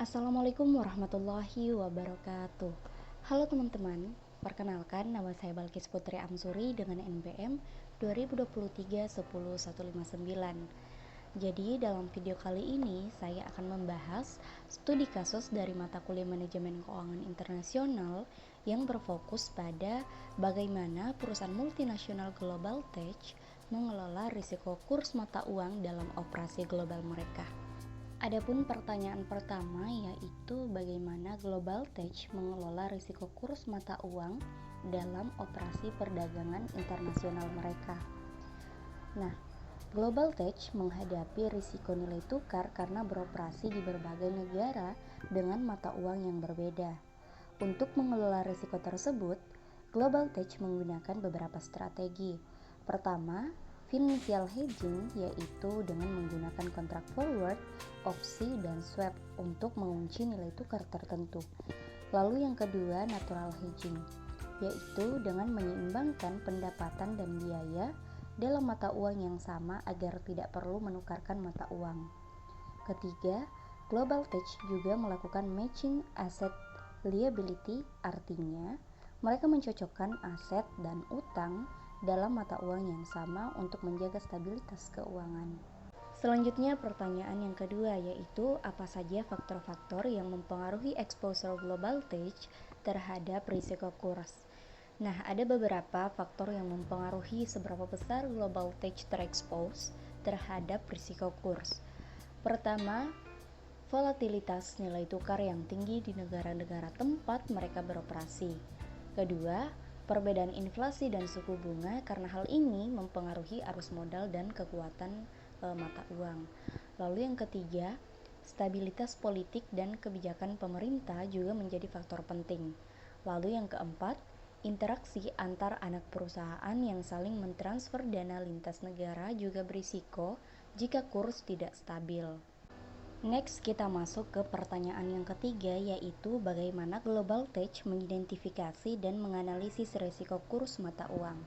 Assalamualaikum warahmatullahi wabarakatuh. Halo teman-teman, perkenalkan nama saya Balkis Putri Amsuri dengan NPM 2023-10159. Jadi dalam video kali ini saya akan membahas studi kasus dari mata kuliah Manajemen Keuangan Internasional yang berfokus pada bagaimana perusahaan multinasional Global Tech mengelola risiko kurs mata uang dalam operasi global mereka. Adapun pertanyaan pertama yaitu bagaimana Global Tech mengelola risiko kurs mata uang dalam operasi perdagangan internasional mereka. Nah, Global Tech menghadapi risiko nilai tukar karena beroperasi di berbagai negara dengan mata uang yang berbeda. Untuk mengelola risiko tersebut, Global Tech menggunakan beberapa strategi. Pertama, financial hedging, yaitu dengan menggunakan kontrak forward, opsi, dan swap untuk mengunci nilai tukar tertentu. Lalu yang kedua, natural hedging, yaitu dengan menyeimbangkan pendapatan dan biaya dalam mata uang yang sama agar tidak perlu menukarkan mata uang. Ketiga, Global Tech juga melakukan matching asset liability, artinya mereka mencocokkan aset dan utang dalam mata uang yang sama untuk menjaga stabilitas keuangan. Selanjutnya pertanyaan yang kedua yaitu apa saja faktor-faktor yang mempengaruhi exposure Global Tech terhadap risiko kurs. Nah, ada beberapa faktor yang mempengaruhi seberapa besar Global Tech terekspos terhadap risiko kurs. Pertama, volatilitas nilai tukar yang tinggi di negara-negara tempat mereka beroperasi. Kedua, perbedaan inflasi dan suku bunga karena hal ini mempengaruhi arus modal dan kekuatan mata uang. Lalu yang ketiga, stabilitas politik dan kebijakan pemerintah juga menjadi faktor penting. Lalu yang keempat, interaksi antar anak perusahaan yang saling mentransfer dana lintas negara juga berisiko jika kurs tidak stabil. Next, kita masuk ke pertanyaan yang ketiga, yaitu bagaimana Global Tech mengidentifikasi dan menganalisis risiko kurs mata uang.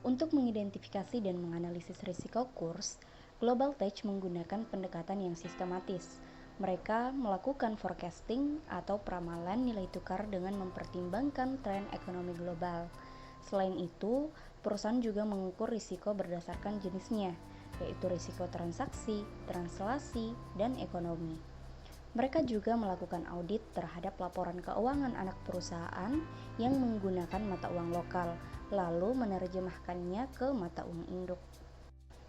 Untuk mengidentifikasi dan menganalisis risiko kurs, Global Tech menggunakan pendekatan yang sistematis. Mereka melakukan forecasting atau peramalan nilai tukar dengan mempertimbangkan tren ekonomi global. Selain itu, perusahaan juga mengukur risiko berdasarkan jenisnya, yaitu risiko transaksi, translasi, dan ekonomi. Mereka juga melakukan audit terhadap laporan keuangan anak perusahaan yang menggunakan mata uang lokal, lalu menerjemahkannya ke mata uang induk.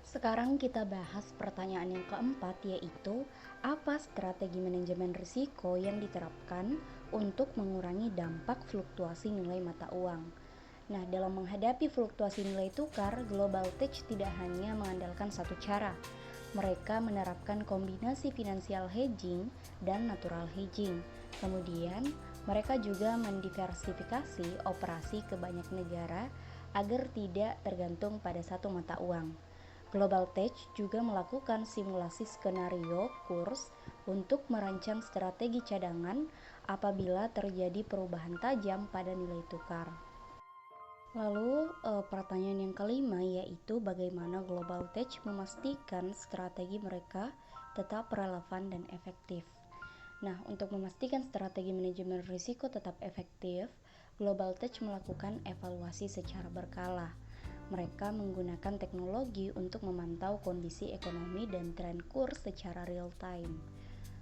Sekarang kita bahas pertanyaan yang keempat, yaitu apa strategi manajemen risiko yang diterapkan untuk mengurangi dampak fluktuasi nilai mata uang. Nah, dalam menghadapi fluktuasi nilai tukar, Global Tech tidak hanya mengandalkan satu cara. Mereka menerapkan kombinasi financial hedging dan natural hedging. Kemudian, mereka juga mendiversifikasi operasi ke banyak negara agar tidak tergantung pada satu mata uang. Global Tech juga melakukan simulasi skenario kurs untuk merancang strategi cadangan apabila terjadi perubahan tajam pada nilai tukar. Lalu pertanyaan yang kelima yaitu bagaimana Global Tech memastikan strategi mereka tetap relevan dan efektif. Nah, untuk memastikan strategi manajemen risiko tetap efektif, Global Tech melakukan evaluasi secara berkala. Mereka menggunakan teknologi untuk memantau kondisi ekonomi dan tren kurs secara real time.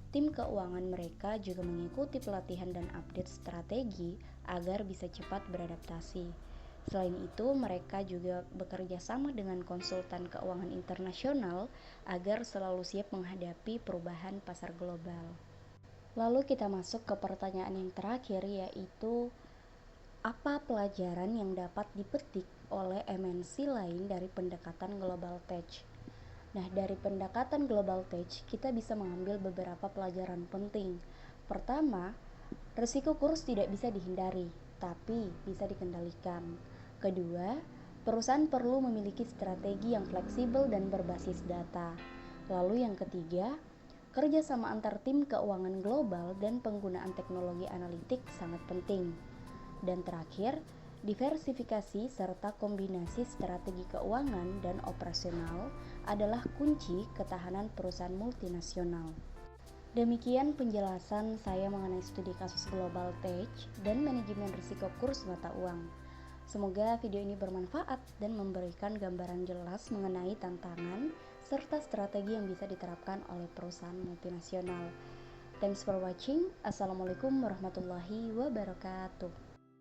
Tim keuangan mereka juga mengikuti pelatihan dan update strategi agar bisa cepat beradaptasi. Selain itu, mereka juga bekerja sama dengan konsultan keuangan internasional agar selalu siap menghadapi perubahan pasar global. Lalu kita masuk ke pertanyaan yang terakhir, yaitu apa pelajaran yang dapat dipetik oleh MNC lain dari pendekatan Global Tech? Nah, dari pendekatan Global Tech, kita bisa mengambil beberapa pelajaran penting. Pertama, risiko kurs tidak bisa dihindari, tapi bisa dikendalikan. Kedua, perusahaan perlu memiliki strategi yang fleksibel dan berbasis data. Lalu yang ketiga, kerjasama antar tim keuangan global dan penggunaan teknologi analitik sangat penting. Dan terakhir, diversifikasi serta kombinasi strategi keuangan dan operasional adalah kunci ketahanan perusahaan multinasional. Demikian penjelasan saya mengenai studi kasus Global Tech dan manajemen risiko kurs mata uang. Semoga video ini bermanfaat dan memberikan gambaran jelas mengenai tantangan serta strategi yang bisa diterapkan oleh perusahaan multinasional. Thanks for watching. Assalamualaikum warahmatullahi wabarakatuh.